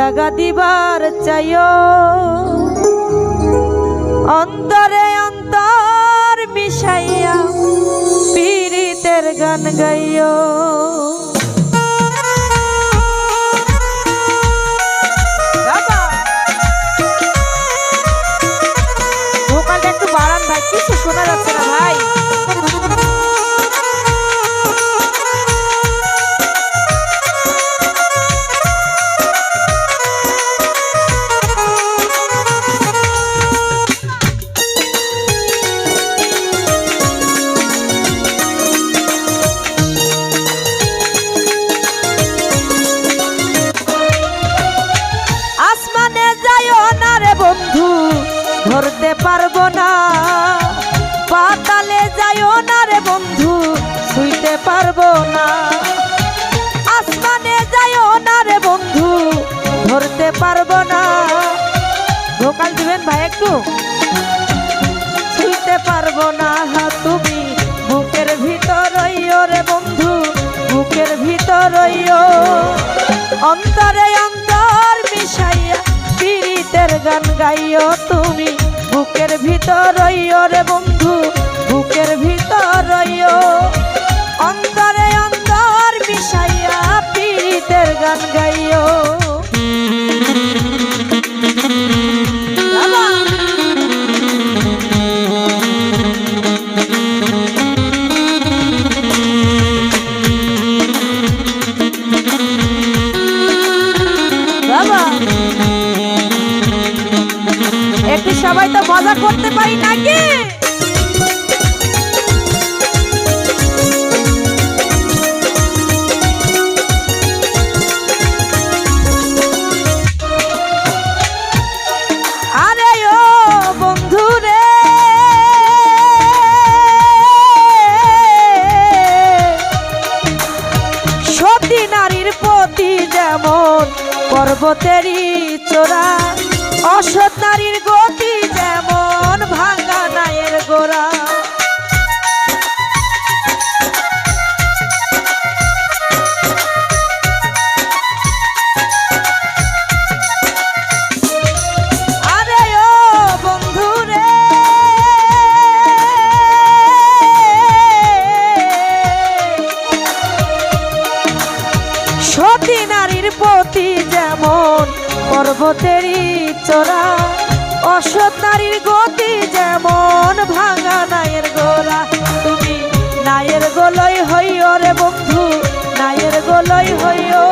দাগা দিবার চাইও অন্তরে অন্তর মিশাইয়া পীড়িতের গান গাইও। ভোকালটা একটু বাড়ান ভাই, কিছু শোনা যাচ্ছে না ভাই। ধরতে পারবো না পাতালে যাইও না রে বন্ধু, ছুঁইতে পারবো না। আসমানে যাইও না রে বন্ধু, ধরতে পারবো না। ভোকাল দিবেন ভাই একটু। ছুঁইতে পারবো না তুমি বুকের ভিতর রইও রে বন্ধু, বুকের ভিতর রইও। অন্তরে অন্তর মিশাইয়া পীড়িতের গান গাইও তুমি, বুকের ভিতর রইও রে বন্ধু, বুকের ভিতর রইও। অন্তরে অন্তর মিশাইয়া পীড়িতের গান গাইও। একটু সবাই তো মজা করতে পারি নাকি? আরে ও বন্ধু রে, সতী নারীর প্রতি যেমন পর্বতেরই চূড়া, অসৎ নারীর গতি যেমন ভাঙা নায়ের গোড়া। আরে ও বন্ধু রে, সতী নারীর প্রতি যেমন পর্বতেরই চোরা, অসৎ নারীর গতি যেমন ভাঙা নায়ের গোড়া। তুমি নায়ের গোলই হইও রে বন্ধু, নায়ের গোলই হইও।